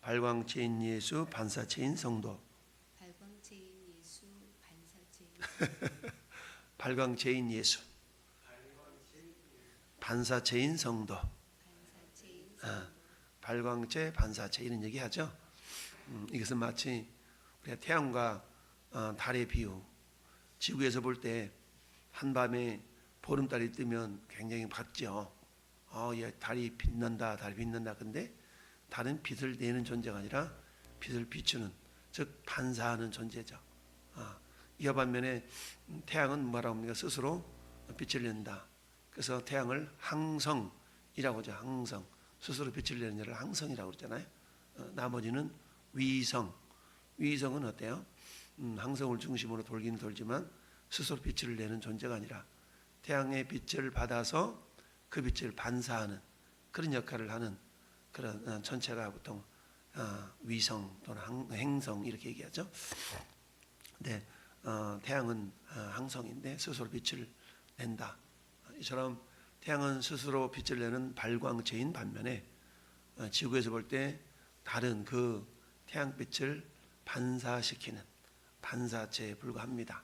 발광체인 예수, 반사체인 성도. 발광체인 예수, 반사체인 발광체인 예수, 반사체인 성도. 반사체인 성도. 발광체, 반사체 이런 얘기하죠. 이것은 마치 우리가 태양과 달의 비유, 지구에서 볼 때 한밤에 보름달이 뜨면 굉장히 밝죠. 달이 빛난다, 달이 빛난다. 근데 달은 빛을 내는 존재가 아니라 빛을 비추는, 즉 반사하는 존재죠. 이와 반면에 태양은 뭐라고 합니까? 스스로 빛을 낸다. 그래서 태양을 항성이라고 하죠. 항성. 스스로 빛을 내는 자를 항성이라고 그러잖아요. 나머지는 위성. 위성은 어때요? 항성을 중심으로 돌긴 돌지만 스스로 빛을 내는 존재가 아니라 태양의 빛을 받아서 그 빛을 반사하는 그런 역할을 하는 그런 천체가 보통 위성 또는 행성 이렇게 얘기하죠. 근데 태양은 항성인데 스스로 빛을 낸다. 이처럼 태양은 스스로 빛을 내는 발광체인 반면에 지구에서 볼 때 달은 그 태양빛을 반사시키는 반사체에 불과합니다.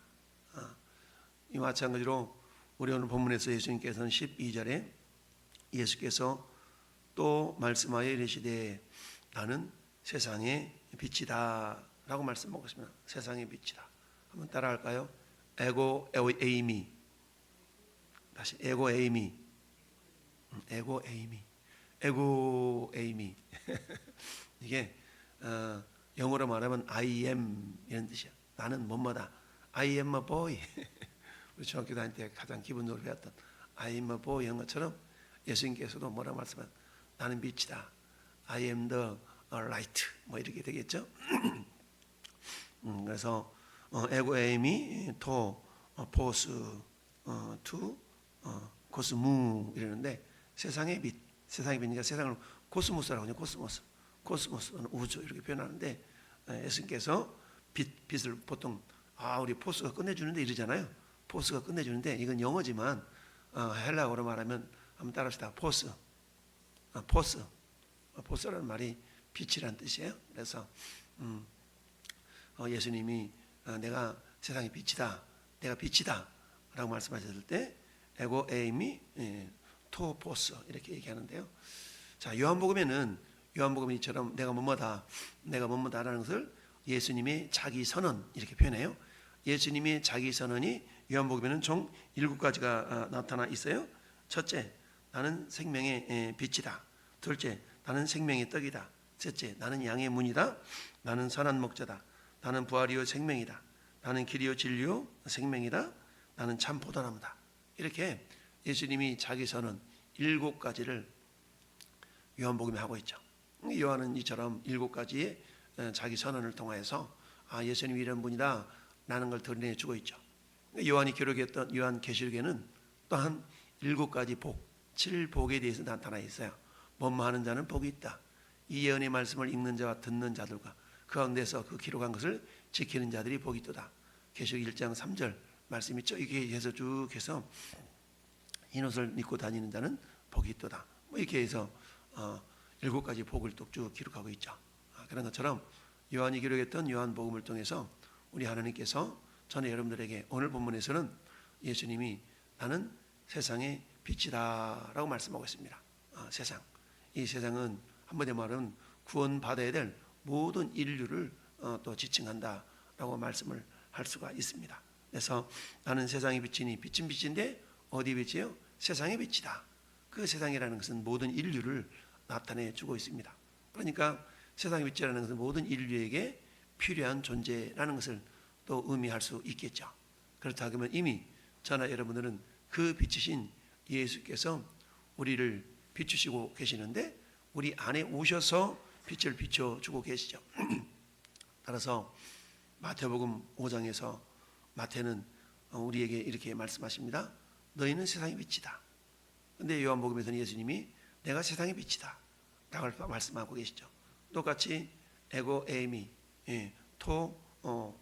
이 마찬가지로 우리 오늘 본문에서 예수님께서는 12절에 예수께서 또 말씀하여 이르시되 나는 세상의 빛이다 라고 말씀하고 있습니다. 세상의 빛이다. 한번 따라할까요? 에고 에이미. 다시 에고 에이미. 에고 에이미. 에고 에이미. 이게 영어로 말하면 I am 이런 뜻이야. 나는 뭐뭐다. I am a boy. 우리 중학교 다닐 때 가장 기본적으로 배웠던 I am a boy 이런 것처럼 예수님께서도 뭐라고 말씀하면 나는 빛이다. I am the light. 뭐 이렇게 되겠죠. 그래서 에고 에이미 토 포스 투 코스무 이러는데 세상의 빛, 세상의 빛이니까 세상을 코스모스라고 하죠. 코스모스는 우주 이렇게 표현하는데 예수님께서 빛을 보통 우리 포스가 끝내주는데 이러잖아요. 포스가 끝내주는데 이건 영어지만 헬라어로 말하면 한번 따라합시다. 포스라는 말이 빛이라는 뜻이에요. 그래서 예수님이 내가 세상의 빛이다, 내가 빛이다 라고 말씀하셨을 때 에고 에이미 토 포스 이렇게 얘기하는데요. 자, 요한복음에는 요한복음이처럼 내가 뭐뭐다라는 것을 예수님의 자기 선언 이렇게 표현해요. 예수님의 자기 선언이 요한복음에는 총 7가지가 나타나 있어요. 첫째, 나는 생명의 빛이다. 둘째, 나는 생명의 떡이다. 셋째, 나는 양의 문이다. 나는 선한 목자다. 나는 부활이요 생명이다. 나는 길이요 진리요 생명이다. 나는 참 포도나무다. 이렇게 예수님이 자기 선언 7가지를 요한복음에 하고 있죠. 요한은 이처럼 7가지의 자기 선언을 통해서 예수님이 이런 분이다 라는 걸 드러내주고 있죠. 요한이 기록했던 요한계시록에는 또한 7가지 복, 7복에 대해서 나타나 있어요. 뭐뭐하는 자는 복이 있다. 이 예언의 말씀을 읽는 자와 듣는 자들과 그 가운데서 그 기록한 것을 지키는 자들이 복이 있도다. 계시록 1장 3절 말씀 있죠. 이게 해서 쭉 해서 흰옷을 입고 다니는 자는 복이 있도다. 뭐 이렇게 해서 7가지 복을 쭉 기록하고 있죠. 그런 것처럼 요한이 기록했던 요한복음을 통해서 우리 하나님께서 저는 여러분들에게 오늘 본문에서는 예수님이 나는 세상의 빛이다 라고 말씀하고 있습니다. 세상, 이 세상은 한마디로 말하면 구원받아야 될 모든 인류를 또 지칭한다 라고 말씀을 할 수가 있습니다. 그래서 나는 세상의 빛이니 빛은 빛인데 어디 빛이에요? 세상의 빛이다. 그 세상이라는 것은 모든 인류를 나타내 주고 있습니다. 그러니까 세상의 빛이라는 것은 모든 인류에게 필요한 존재라는 것을 또 의미할 수 있겠죠. 그렇다 그러면 이미 저나 여러분들은 그 빛이신 예수께서 우리를 비추시고 계시는데 우리 안에 오셔서 빛을 비춰주고 계시죠. 따라서 마태복음 5장에서 마태는 우리에게 이렇게 말씀하십니다. 너희는 세상의 빛이다. 근데 요한복음에서는 예수님이 내가 세상의 빛이다 라고 말씀하고 계시죠. 똑같이 에고 에이미 토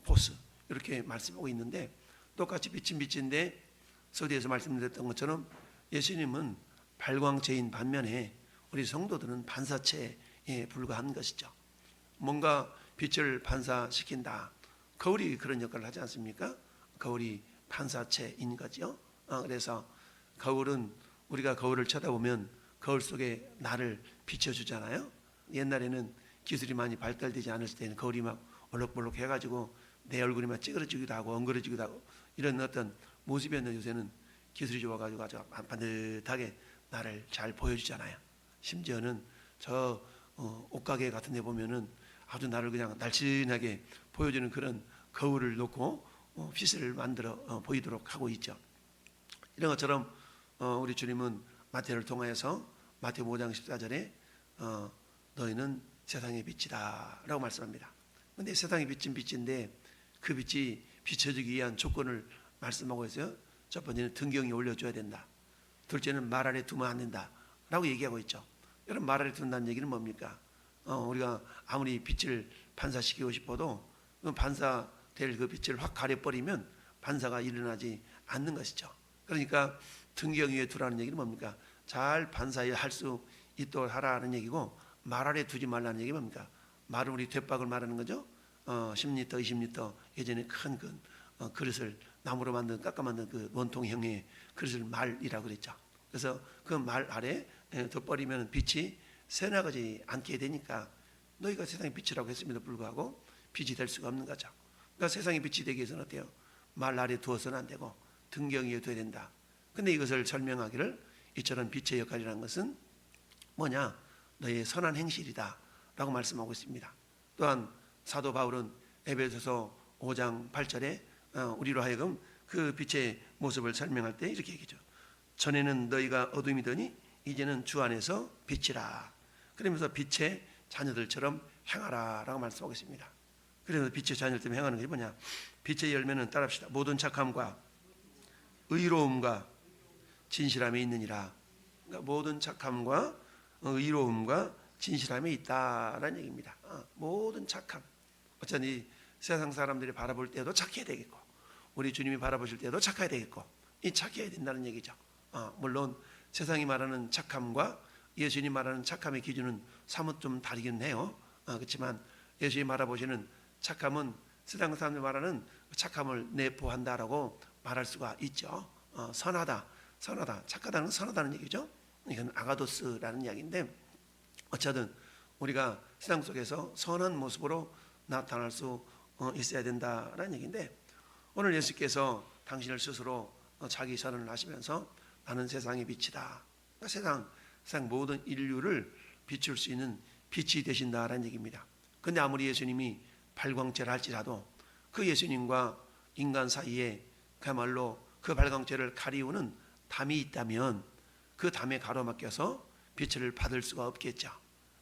포스 이렇게 말씀하고 있는데 똑같이 빛은 빛인데 서두에서 말씀드렸던 것처럼 예수님은 발광체인 반면에 우리 성도들은 반사체에 불과한 것이죠. 뭔가 빛을 반사시킨다. 거울이 그런 역할을 하지 않습니까? 거울이 반사체인 거죠. 그래서 거울은 우리가 거울을 쳐다보면 거울 속에 나를 비춰주잖아요. 옛날에는 기술이 많이 발달되지 않았을 때는 거울이 막 얼룩벌룩 해가지고 내 얼굴이 막 찌그러지기도 하고 엉그러지기도 하고 이런 어떤 모습이었는데, 요새는 기술이 좋아가지고 아주 반듯하게 나를 잘 보여주잖아요. 심지어는 저 옷가게 같은 데 보면은 아주 나를 그냥 날씬하게 보여주는 그런 거울을 놓고 빛을 만들어 보이도록 하고 있죠. 이런 것처럼 우리 주님은 마태를 통하여서 마태복음 5장 14절에 너희는 세상의 빛이다 라고 말씀합니다. 그런데 세상의 빛은 빛인데 그 빛이 비춰지기 위한 조건을 말씀하고 있어요. 첫 번째는 등경이 올려줘야 된다. 둘째는 말 아래 두면 안 된다 라고 얘기하고 있죠. 여러분, 말 아래 둔다는 얘기는 뭡니까? 우리가 아무리 빛을 반사시키고 싶어도 반사될 그 빛을 확 가려버리면 반사가 일어나지 않는 것이죠. 그러니까 등경 위에 두라는 얘기는 뭡니까? 잘 반사할 수 있도록 하라는 얘기고, 말 아래 두지 말라는 얘기 뭡니까? 말은 우리 돛박을 말하는 거죠. 10리터, 20리터 예전에 큰 그릇을 나무로 만든 깎아 만든 그 원통형의 그릇을 말이라고 그랬죠. 그래서 그 말 아래 둬버리면 빛이 새나가지 않게 되니까 너희가 세상의 빛이라고 했음에도 불구하고 빛이 될 수가 없는 거죠. 그러니까 세상의 빛이 되기 위해서는 어때요? 말 아래 두어서는 안 되고 등경 위에 둬야 된다. 근데 이것을 설명하기를 이처럼 빛의 역할이라는 것은 뭐냐? 너의 선한 행실이다 라고 말씀하고 있습니다. 또한 사도 바울은 에베소서 5장 8절에 우리로 하여금 그 빛의 모습을 설명할 때 이렇게 얘기죠. 전에는 너희가 어둠이더니 이제는 주 안에서 빛이라. 그러면서 빛의 자녀들처럼 행하라 라고 말씀하고 있습니다. 그래서 빛의 자녀들처럼 행하는 게 뭐냐? 빛의 열매는 따라합시다. 모든 착함과 의로움과 진실함이 있느니라. 그러니까 모든 착함과 의로움과 진실함이 있다라는 얘기입니다. 모든 착함. 어차피 세상 사람들이 바라볼 때도 착해야 되겠고, 우리 주님이 바라보실 때도 착해야 되겠고, 이 착해야 된다는 얘기죠. 물론 세상이 말하는 착함과 예수님이 말하는 착함의 기준은 사뭇 좀 다르긴 해요. 그렇지만 예수님이 말해보시는 착함은 세상 사람들이 말하는 착함을 내포한다라고 말할 수가 있죠. 선하다, 착하다는 건 선하다는 얘기죠. 이건 아가도스라는 이야기인데, 어쨌든 우리가 세상 속에서 선한 모습으로 나타날 수 있어야 된다라는 얘기인데, 오늘 예수께서 당신을 스스로 자기 선언을 하시면서 나는 세상의 빛이다. 그러니까 세상 모든 인류를 비출 수 있는 빛이 되신다라는 얘기입니다. 그런데 아무리 예수님이 발광체를 할지라도 그 예수님과 인간 사이에 그야말로 그 발광체를 가리우는 담이 있다면 그 담에 가로막혀서 빛을 받을 수가 없겠죠.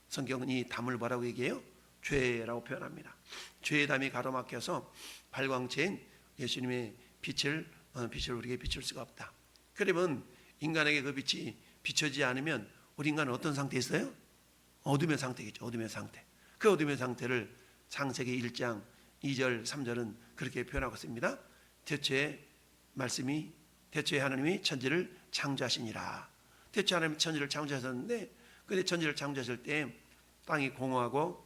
성경은 이 담을 뭐라고 얘기해요? 죄라고 표현합니다. 죄의 담이 가로막혀서 발광체인 예수님의 빛을 우리에게 비출 수가 없다. 그러면 인간에게 그 빛이 비춰지지 않으면 우리 인간은 어떤 상태에 있어요? 어둠의 상태겠죠. 어둠의 상태. 그 어둠의 상태를 창세기 1장 2절 3절은 그렇게 표현하고 있습니다. 태초에 하나님이 천지를 창조하시니라. 태초에 하나님이 천지를 창조하셨는데, 근데 천지를 창조하실 때 땅이 공허하고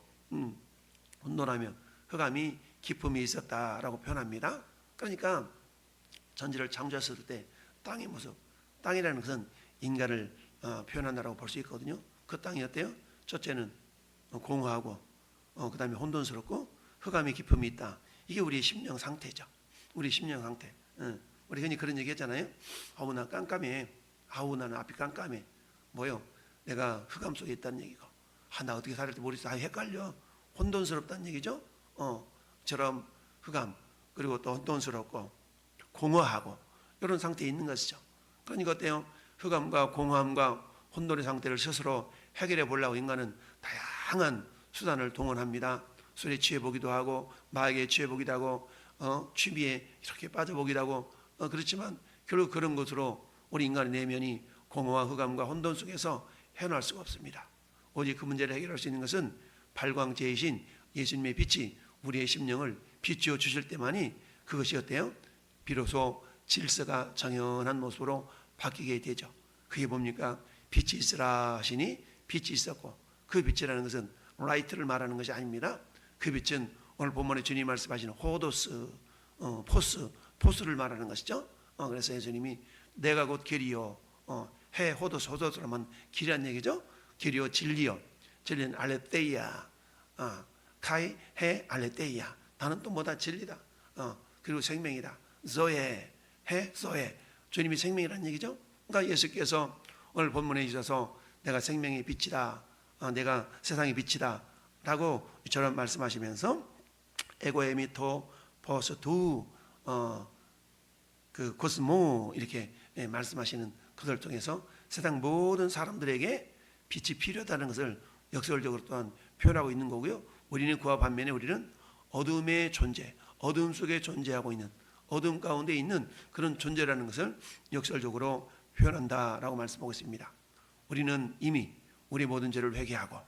혼돈하며 흑암이 깊음이 있었다라고 표현합니다. 그러니까 천지를 창조하셨을 때 땅의 모습, 땅이라는 것은 인간을 표현한다라고 볼 수 있거든요. 그 땅이 어때요? 첫째는 공허하고 그 다음에 혼돈스럽고 흑암의 깊음이 있다. 이게 우리의 심령 상태죠. 우리 심령 상태. 우리 흔히 그런 얘기 했잖아요. 아우 나 깜깜해. 아우 나는 앞이 깜깜해. 뭐요? 내가 흑암 속에 있다는 얘기고, 나 어떻게 살을지 모르겠어. 헷갈려. 혼돈스럽다는 얘기죠. 저럼 흑암, 그리고 또 혼돈스럽고 공허하고 이런 상태에 있는 것이죠. 그러니까 어때요? 흑암과 공허함과 혼돈의 상태를 스스로 해결해 보려고 인간은 다양한 수단을 동원합니다. 술에 취해 보기도 하고, 마약에 취해 보기도 하고, 취미에 이렇게 빠져보기도 하고, 그렇지만 결국 그런 것으로 우리 인간의 내면이 공허와 흑암과 혼돈 속에서 헤어날 수가 없습니다. 오직 그 문제를 해결할 수 있는 것은 발광제이신 예수님의 빛이 우리의 심령을 비추어 주실 때만이 그것이 어때요? 비로소 질서가 정연한 모습으로 바뀌게 되죠. 그게 뭡니까? 빛이 있으라 하시니 빛이 있었고, 그 빛이라는 것은 라이트를 말하는 것이 아닙니다. 그 빛은 오늘 본문에 주님 말씀하시는 호도스, 포스를 말하는 것이죠. 그래서 예수님이 내가 곧 길이요, 해 호도스라면 길이란 얘기죠. 길이요 진리요, 진리는 알레테이아, 카이 해 알레테이아. 나는 또 뭐다? 진리다. 그리고 생명이다. zoe 해 zoe. 주님이 생명이라는 얘기죠. 그러니까 예수께서 오늘 본문에 있어서 내가 생명의 빛이다, 내가 세상의 빛이다 라고 이처럼 말씀하시면서 에고에미토 포스두 그 코스모 이렇게 말씀하시는 그들 통해서 세상 모든 사람들에게 빛이 필요하다는 것을 역설적으로 또한 표현하고 있는 거고요. 우리는 그와 반면에 우리는 어둠의 존재, 어둠 속에 존재하고 있는, 어둠 가운데 있는 그런 존재라는 것을 역설적으로 표현한다라고 말씀하고 있습니다. 우리는 이미 우리 모든 죄를 회개하고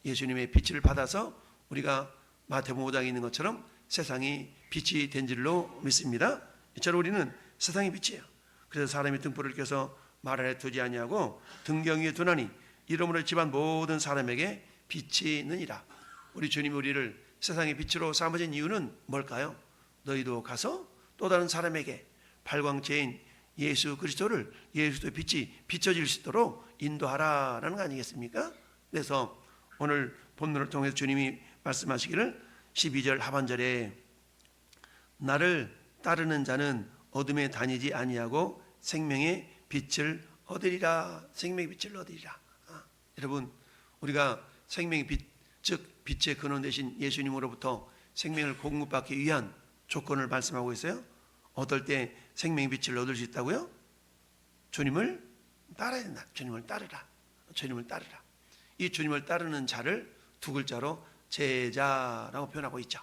예수님의 빛을 받아서 우리가 마태복음 5장에 있는 것처럼 세상이 빛이 된 줄로 믿습니다. 이처럼 우리는 세상의 빛이에요. 그래서 사람이 등불을 켜서 말 아래 두지 아니하고 등경 위에 두나니 이러므로 집안 모든 사람에게 빛이 느니라. 우리 주님이 우리를 세상의 빛으로 삼으신 이유는 뭘까요? 너희도 가서 또 다른 사람에게 발광체인 예수 그리스도를, 예수의 빛이 비춰질 수 있도록 인도하라라는 거 아니겠습니까? 그래서 오늘 본문을 통해서 주님이 말씀하시기를 12절 하반절에 나를 따르는 자는 어둠에 다니지 아니하고 생명의 빛을 얻으리라. 생명의 빛을 얻으리라. 여러분, 우리가 생명의 빛, 즉 빛의 근원 되신 예수님으로부터 생명을 공급받기 위한 조건을 말씀하고 있어요. 어떨 때 생명의 빛을 얻을 수 있다고요? 주님을 따라야 된다. 주님을 따르라. 주님을 따르라. 이 주님을 따르는 자를 두 글자로 제자라고 표현하고 있죠.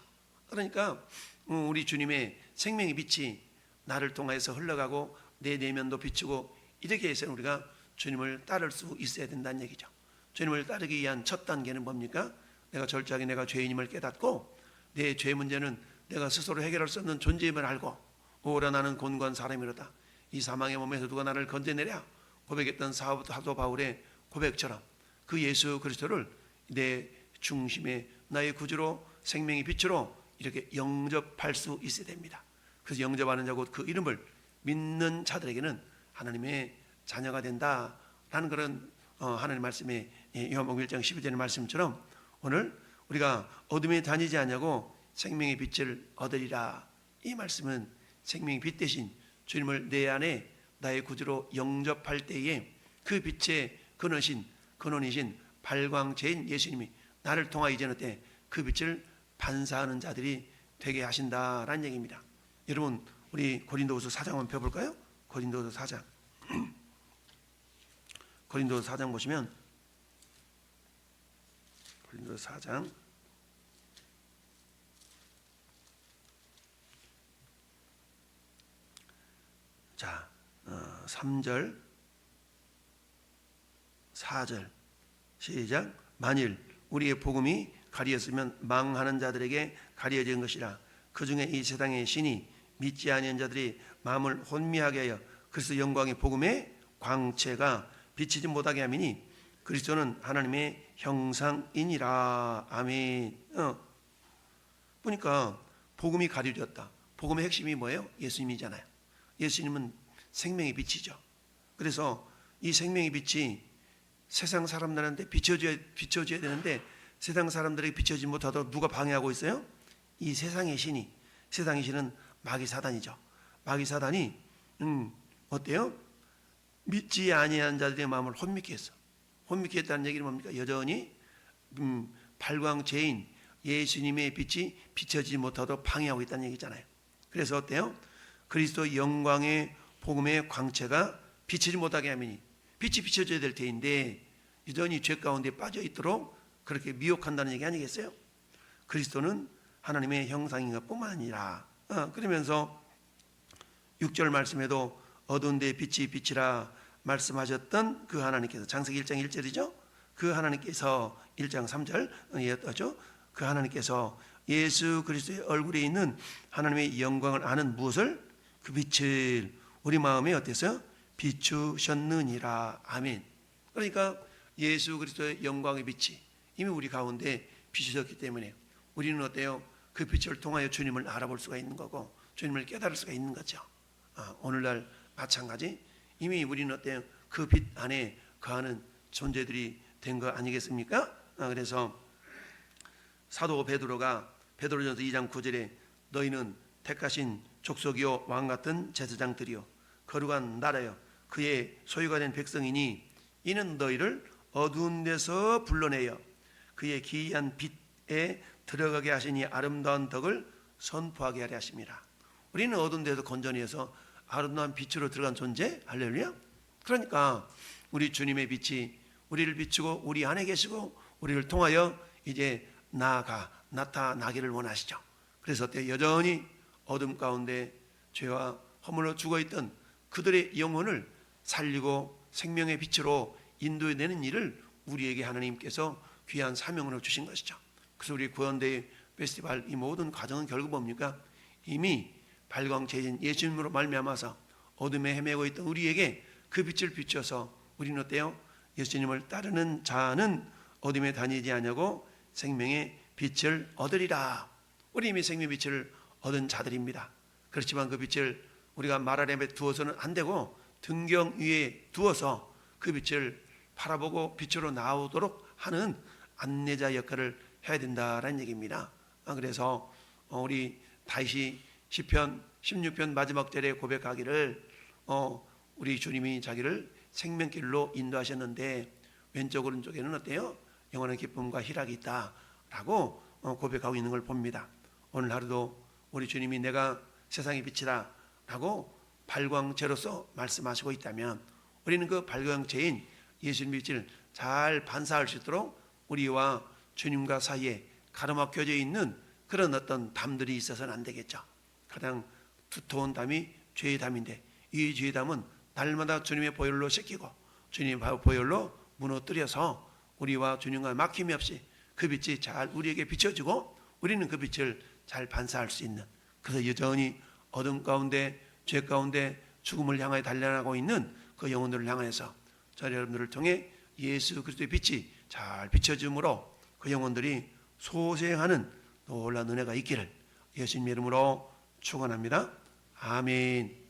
그러니까 우리 주님의 생명의 빛이 나를 통해서 흘러가고 내 내면도 비추고 이렇게 해서 우리가 주님을 따를 수 있어야 된다는 얘기죠. 주님을 따르기 위한 첫 단계는 뭡니까? 내가 철저하게 내가 죄인임을 깨닫고 내 죄 문제는 내가 스스로 해결할 수 없는 존재임을 알고 오라 나는 곤고한 사람이로다. 이 사망의 몸에서 누가 나를 건져내랴 고백했던 사도 바울의 고백처럼 그 예수 그리스도를 내 중심에 나의 구주로 생명의 빛으로 이렇게 영접할 수 있어야 됩니다. 그래서 영접하는 자고 그 이름을 믿는 자들에게는 하나님의 자녀가 된다라는 그런 하나님 말씀의 요한복음 1장 12절의 말씀처럼 오늘 우리가 어둠에 다니지 않냐고 생명의 빛을 얻으리라. 이 말씀은 생명의 빛 대신 주님을 내 안에 나의 구주로 영접할 때에 그 빛의 근원이신 발광체인 예수님이 나를 통하여 이제는 때 그 빛을 반사하는 자들이 되게 하신다라는 얘기입니다. 여러분, 우리 고린도후서 4장 한번 펴볼까요? 고린도후서 4장. 고린도후서 4장 보시면 고린도후서 4장 자 3절 4절 시작. 만일 우리의 복음이 가리었으면 망하는 자들에게 가려진 것이라. 그 중에 이 세상의 신이 믿지 아니한 자들이 마음을 혼미하게 하여 그리스도 영광의 복음의 광채가 비치지 못하게 하미니 그리스도는 하나님의 형상이니라. 아멘. 보니까 복음이 가려졌다. 복음의 핵심이 뭐예요? 예수님이잖아요. 예수님은 생명의 빛이죠. 그래서 이 생명의 빛이 세상 사람들한테 비춰줘야 되는데 세상 사람들에게 비춰지지 못하도록 누가 방해하고 있어요? 이 세상의 신이, 세상의 신은 마귀 사단이죠. 마귀 사단이 어때요? 믿지 아니한 자들의 마음을 혼미케 했어. 혼미케 했다는 얘기는 뭡니까? 여전히 발광체인 예수님의 빛이 비춰지지 못하도록 방해하고 있다는 얘기잖아요. 그래서 어때요? 그리스도 영광의 복음의 광채가 비치지 못하게 하면 빛이 비춰져야 될 테인데 여전히 죄 가운데 빠져 있도록 그렇게 미혹한다는 얘기 아니겠어요? 그리스도는 하나님의 형상인 것뿐만 아니라 그러면서 6절 말씀에도 어두운 데 빛이 빛이라 말씀하셨던 그 하나님께서 창세기 1장 1절이죠. 그 하나님께서 1장 3절이었죠. 그 하나님께서 예수 그리스도의 얼굴에 있는 하나님의 영광을 아는 무엇을? 그 빛을 우리 마음에 어때서요? 비추셨느니라. 아멘. 그러니까 예수 그리스도의 영광의 빛이 이미 우리 가운데 비추셨기 때문에 우리는 어때요? 그 빛을 통하여 주님을 알아볼 수가 있는 거고 주님을 깨달을 수가 있는 거죠. 오늘날 마찬가지 이미 우리는 어때요? 그 빛 안에 거하는 존재들이 된 거 아니겠습니까? 그래서 사도 베드로가 베드로전서 2장 9절에 너희는 택하신 족속이요 왕 같은 제사장들이요 거룩한 나라요 그의 소유가 된 백성이니 이는 너희를 어두운 데서 불러내어 그의 기이한 빛에 들어가게 하시니 아름다운 덕을 선포하게 하려 하심이라. 우리는 어두운 데서 건전해서 아름다운 빛으로 들어간 존재. 할렐루야. 그러니까 우리 주님의 빛이 우리를 비추고 우리 안에 계시고 우리를 통하여 이제 나타나기를 원하시죠. 그래서 여전히 어둠 가운데 죄와 허물로 죽어있던 그들의 영혼을 살리고 생명의 빛으로 인도해내는 일을 우리에게 하나님께서 귀한 사명으로 주신 것이죠. 그래서 우리 구원대회 페스티벌 이 모든 과정은 결국 뭡니까? 이미 발광체인 예수님으로 말미암아서 어둠에 헤매고 있던 우리에게 그 빛을 비춰서 우리는 어때요? 예수님을 따르는 자는 어둠에 다니지 아니하고 생명의 빛을 얻으리라. 우리 이미 생명의 빛을 얻은 자들입니다. 그렇지만 그 빛을 우리가 말 아래 두어서는 안 되고 등경 위에 두어서 그 빛을 바라보고 빛으로 나오도록 하는 안내자 역할을 해야 된다라는 얘기입니다. 그래서 우리 다윗이 시편 16편 마지막 절에 고백하기를 우리 주님이 자기를 생명길로 인도하셨는데 왼쪽 오른쪽에는 어때요? 영원한 기쁨과 희락이 있다라고 고백하고 있는 걸 봅니다. 오늘 하루도 우리 주님이 내가 세상의 빛이다 라고 발광체로서 말씀하시고 있다면 우리는 그 발광체인 예수님의 빛을 잘 반사할 수 있도록 우리와 주님과 사이에 가로막혀져 있는 그런 어떤 담들이 있어서는 안 되겠죠. 가장 두터운 담이 죄의 담인데 이 죄의 담은 날마다 주님의 보혈로 씻기고 주님의 보혈로 무너뜨려서 우리와 주님과 막힘이 없이 그 빛이 잘 우리에게 비춰지고 우리는 그 빛을 잘 반사할 수 있는, 그래서 여전히 어둠 가운데 죄 가운데 죽음을 향하여 달려나가고 있는 그 영혼들을 향해서 저희 여러분들을 통해 예수 그리스도의 빛이 잘 비춰짐으로 그 영혼들이 소생하는 놀라운 은혜가 있기를 예수님의 이름으로 축원합니다. 아멘.